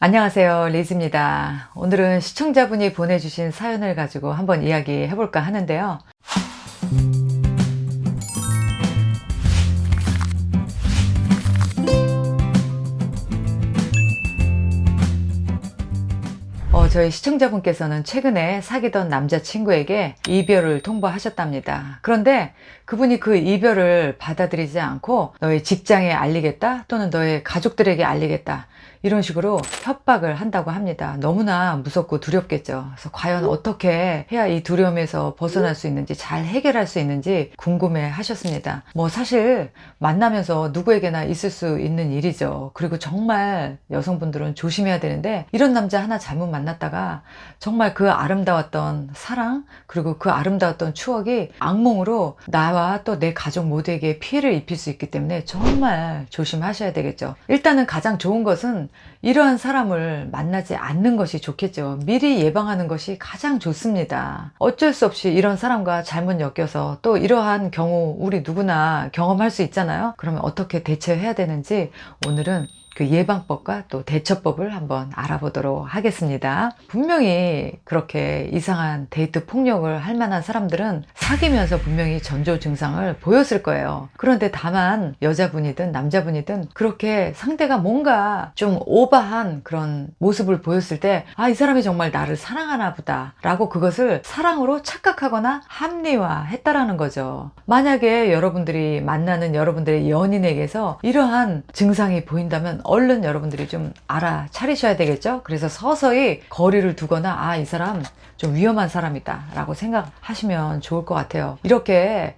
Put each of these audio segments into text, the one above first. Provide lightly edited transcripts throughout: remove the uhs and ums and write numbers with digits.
안녕하세요, 리즈입니다. 오늘은 시청자분이 보내주신 사연을 가지고 한번 이야기해 볼까 하는데요. 저희 시청자분께서는 최근에 사귀던 남자친구에게 이별을 통보하셨답니다. 그런데 그분이 그 이별을 받아들이지 않고 너의 직장에 알리겠다 또는 너의 가족들에게 알리겠다 이런 식으로 협박을 한다고 합니다. 너무나 무섭고 두렵겠죠. 그래서 과연 어떻게 해야 이 두려움에서 벗어날 수 있는지, 잘 해결할 수 있는지 궁금해 하셨습니다. 사실 만나면서 누구에게나 있을 수 있는 일이죠. 그리고 정말 여성분들은 조심해야 되는데, 이런 남자 하나 잘못 만났다가 정말 그 아름다웠던 사랑, 그리고 그 아름다웠던 추억이 악몽으로 나와 또 내 가족 모두에게 피해를 입힐 수 있기 때문에 정말 조심하셔야 되겠죠. 일단은 가장 좋은 것은 이러한 사람을 만나지 않는 것이 좋겠죠. 미리 예방하는 것이 가장 좋습니다. 어쩔 수 없이 이런 사람과 잘못 엮여서 또 이러한 경우 우리 누구나 경험할 수 있잖아요. 그러면 어떻게 대처해야 되는지 오늘은 그 예방법과 또 대처법을 한번 알아보도록 하겠습니다. 분명히 그렇게 이상한 데이트 폭력을 할 만한 사람들은 사귀면서 분명히 전조 증상을 보였을 거예요. 그런데 다만 여자분이든 남자분이든 그렇게 상대가 뭔가 좀 오버한 그런 모습을 보였을 때, 이 사람이 정말 나를 사랑하나 보다 라고 그것을 사랑으로 착각하거나 합리화했다라는 거죠. 만약에 여러분들이 만나는 여러분들의 연인에게서 이러한 증상이 보인다면 얼른 여러분들이 좀 알아차리셔야 되겠죠. 그래서 서서히 거리를 두거나 이 사람 좀 위험한 사람이다 라고 생각하시면 좋을 것 같아요. 이렇게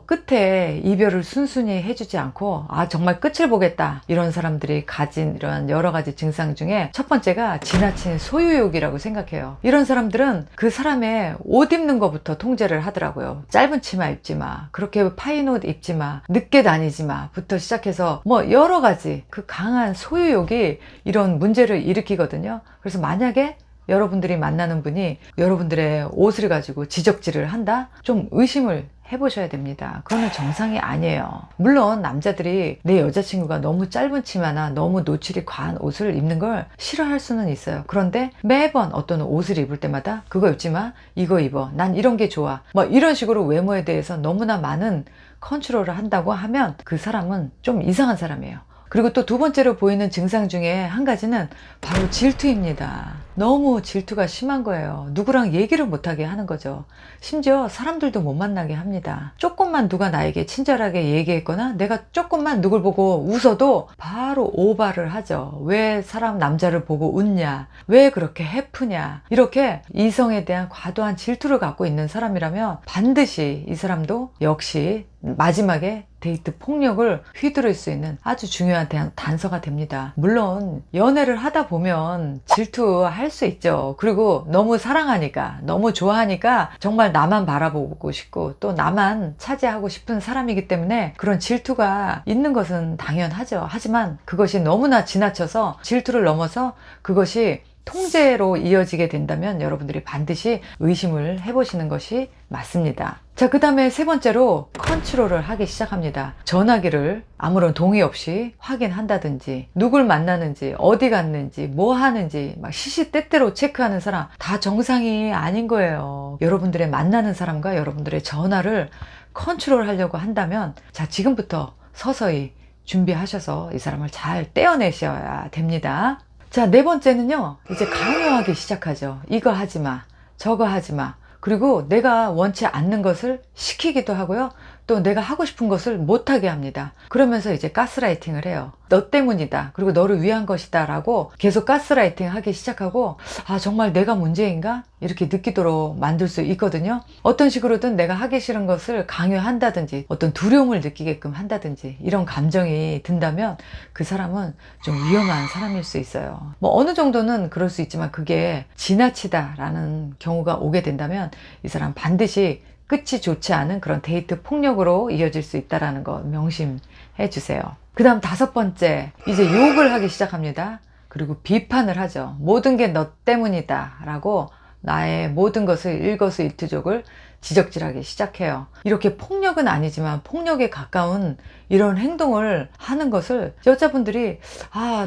끝에 이별을 순순히 해주지 않고 정말 끝을 보겠다, 이런 사람들이 가진 이런 여러 가지 증상 중에 첫 번째가 지나친 소유욕이라고 생각해요. 이런 사람들은 그 사람의 옷 입는 것부터 통제를 하더라고요. 짧은 치마 입지 마, 그렇게 파인 옷 입지 마, 늦게 다니지 마 부터 시작해서 여러 가지 그 강한 소유욕이 이런 문제를 일으키거든요. 그래서 만약에 여러분들이 만나는 분이 여러분들의 옷을 가지고 지적질을 한다? 좀 의심을 해보셔야 됩니다. 그거는 정상이 아니에요. 물론 남자들이 내 여자친구가 너무 짧은 치마나 너무 노출이 과한 옷을 입는 걸 싫어할 수는 있어요. 그런데 매번 어떤 옷을 입을 때마다 그거 입지 마, 이거 입어, 난 이런 게 좋아, 이런 식으로 외모에 대해서 너무나 많은 컨트롤을 한다고 하면 그 사람은 좀 이상한 사람이에요. 그리고 또 두 번째로 보이는 증상 중에 한 가지는 바로 질투입니다. 너무 질투가 심한 거예요. 누구랑 얘기를 못하게 하는 거죠. 심지어 사람들도 못 만나게 합니다. 조금만 누가 나에게 친절하게 얘기했거나 내가 조금만 누굴 보고 웃어도 바로 오바를 하죠. 왜 남자를 보고 웃냐, 왜 그렇게 해프냐, 이렇게 이성에 대한 과도한 질투를 갖고 있는 사람이라면 반드시 이 사람도 역시 마지막에 데이트 폭력을 휘두를 수 있는 아주 중요한 단서가 됩니다. 물론 연애를 하다 보면 질투할 수 있죠. 그리고 너무 사랑하니까, 너무 좋아하니까 정말 나만 바라보고 싶고 또 나만 차지하고 싶은 사람이기 때문에 그런 질투가 있는 것은 당연하죠. 하지만 그것이 너무나 지나쳐서 질투를 넘어서 그것이 통제로 이어지게 된다면 여러분들이 반드시 의심을 해보시는 것이 맞습니다. 자, 그 다음에 세 번째로 컨트롤을 하기 시작합니다. 전화기를 아무런 동의 없이 확인한다든지, 누굴 만나는지, 어디 갔는지, 뭐 하는지 시시때때로 체크하는 사람, 다 정상이 아닌 거예요. 여러분들의 만나는 사람과 여러분들의 전화를 컨트롤 하려고 한다면, 자, 지금부터 서서히 준비하셔서 이 사람을 잘 떼어내셔야 됩니다. 자, 네 번째는요, 이제 강요하기 시작하죠. 이거 하지 마, 저거 하지 마. 그리고 내가 원치 않는 것을 시키기도 하고요. 또 내가 하고 싶은 것을 못하게 합니다. 그러면서 이제 가스라이팅을 해요. 너 때문이다, 그리고 너를 위한 것이다 라고 계속 가스라이팅 하기 시작하고, 정말 내가 문제인가? 이렇게 느끼도록 만들 수 있거든요. 어떤 식으로든 내가 하기 싫은 것을 강요한다든지 어떤 두려움을 느끼게끔 한다든지 이런 감정이 든다면 그 사람은 좀 위험한 사람일 수 있어요. 어느 정도는 그럴 수 있지만 그게 지나치다 라는 경우가 오게 된다면 이 사람 반드시 끝이 좋지 않은 그런 데이트 폭력으로 이어질 수 있다는 거 명심해 주세요. 그 다음 다섯 번째, 이제 욕을 하기 시작합니다. 그리고 비판을 하죠. 모든 게 너 때문이다 라고 나의 모든 것을 일거수일투족을 지적질하기 시작해요. 이렇게 폭력은 아니지만 폭력에 가까운 이런 행동을 하는 것을 여자분들이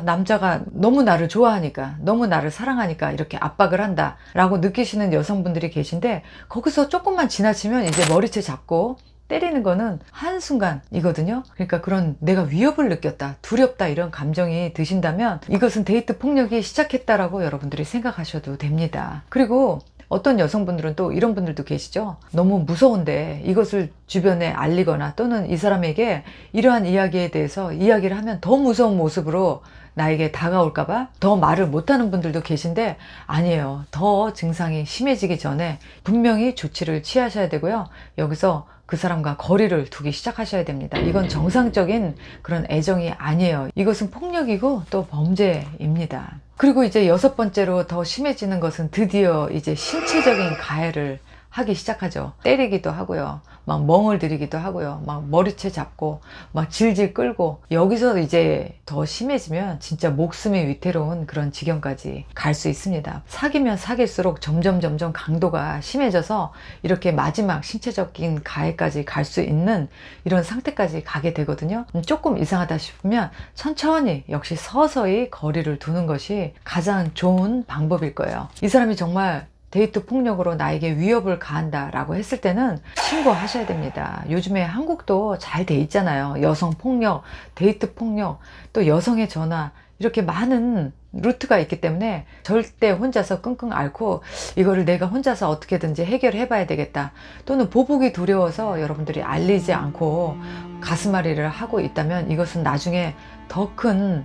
남자가 너무 나를 좋아하니까, 너무 나를 사랑하니까 이렇게 압박을 한다 라고 느끼시는 여성분들이 계신데, 거기서 조금만 지나치면 이제 머리채 잡고 때리는 거는 한순간이거든요. 그러니까 그런 내가 위협을 느꼈다, 두렵다 이런 감정이 드신다면 이것은 데이트 폭력이 시작했다라고 여러분들이 생각하셔도 됩니다. 그리고 어떤 여성분들은 또 이런 분들도 계시죠. 너무 무서운데 이것을 주변에 알리거나 또는 이 사람에게 이러한 이야기에 대해서 이야기를 하면 더 무서운 모습으로 나에게 다가올까봐 더 말을 못하는 분들도 계신데, 아니에요. 더 증상이 심해지기 전에 분명히 조치를 취하셔야 되고요. 여기서 그 사람과 거리를 두기 시작하셔야 됩니다. 이건 정상적인 그런 애정이 아니에요. 이것은 폭력이고 또 범죄입니다. 그리고 이제 6번째로 더 심해지는 것은 드디어 이제 신체적인 가해를 하기 시작하죠. 때리기도 하고요. 막 멍을 들이기도 하고요. 막 머리채 잡고 막 질질 끌고, 여기서 이제 더 심해지면 진짜 목숨이 위태로운 그런 지경까지 갈 수 있습니다. 사귀면 사귈수록 점점 강도가 심해져서 이렇게 마지막 신체적인 가해까지 갈 수 있는 이런 상태까지 가게 되거든요. 조금 이상하다 싶으면 천천히, 역시 서서히 거리를 두는 것이 가장 좋은 방법일 거예요. 이 사람이 정말 데이트 폭력으로 나에게 위협을 가한다 라고 했을 때는 신고하셔야 됩니다. 요즘에 한국도 잘 돼 있잖아요. 여성 폭력, 데이트 폭력, 또 여성의 전화, 이렇게 많은 루트가 있기 때문에 절대 혼자서 끙끙 앓고 이거를 내가 혼자서 어떻게든지 해결해 봐야 되겠다, 또는 보복이 두려워서 여러분들이 알리지 않고 가슴앓이를 하고 있다면 이것은 나중에 더 큰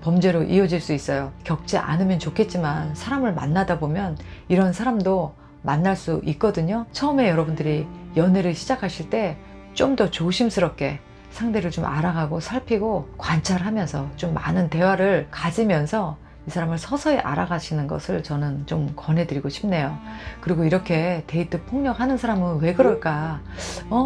범죄로 이어질 수 있어요. 겪지 않으면 좋겠지만 사람을 만나다 보면 이런 사람도 만날 수 있거든요. 처음에 여러분들이 연애를 시작하실 때 좀 더 조심스럽게 상대를 좀 알아가고 살피고 관찰하면서 좀 많은 대화를 가지면서 이 사람을 서서히 알아가시는 것을 저는 좀 권해드리고 싶네요. 그리고 이렇게 데이트 폭력하는 사람은 왜 그럴까?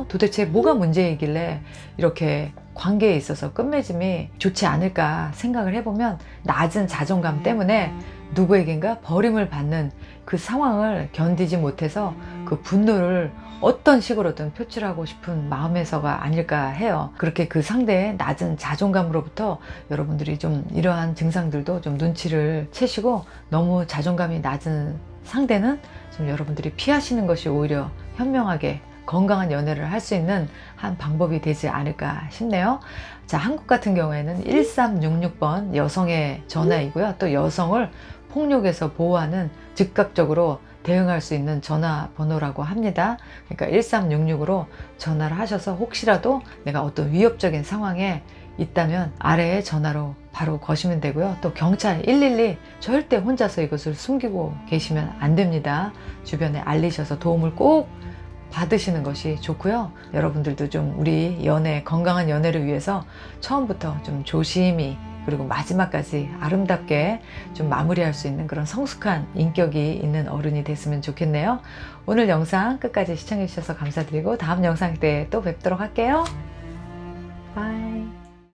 도대체 뭐가 문제이길래 이렇게 관계에 있어서 끝맺음이 좋지 않을까 생각을 해보면, 낮은 자존감 때문에 누구에겐가 버림을 받는 그 상황을 견디지 못해서 그 분노를 어떤 식으로든 표출하고 싶은 마음에서가 아닐까 해요. 그렇게 그 상대의 낮은 자존감으로부터 여러분들이 좀 이러한 증상들도 좀 눈치를 채시고, 너무 자존감이 낮은 상대는 좀 여러분들이 피하시는 것이 오히려 현명하게 건강한 연애를 할 수 있는 한 방법이 되지 않을까 싶네요. 자, 한국 같은 경우에는 1366번 여성의 전화이고요. 또 여성을 폭력에서 보호하는, 즉각적으로 대응할 수 있는 전화번호라고 합니다. 그러니까 1366으로 전화를 하셔서 혹시라도 내가 어떤 위협적인 상황에 있다면 아래에 전화로 바로 거시면 되고요. 또 경찰 112, 절대 혼자서 이것을 숨기고 계시면 안 됩니다. 주변에 알리셔서 도움을 꼭 받으시는 것이 좋고요. 여러분들도 좀 우리 연애, 건강한 연애를 위해서 처음부터 좀 조심히, 그리고 마지막까지 아름답게 좀 마무리할 수 있는 그런 성숙한 인격이 있는 어른이 됐으면 좋겠네요. 오늘 영상 끝까지 시청해 주셔서 감사드리고, 다음 영상 때 또 뵙도록 할게요. 바이.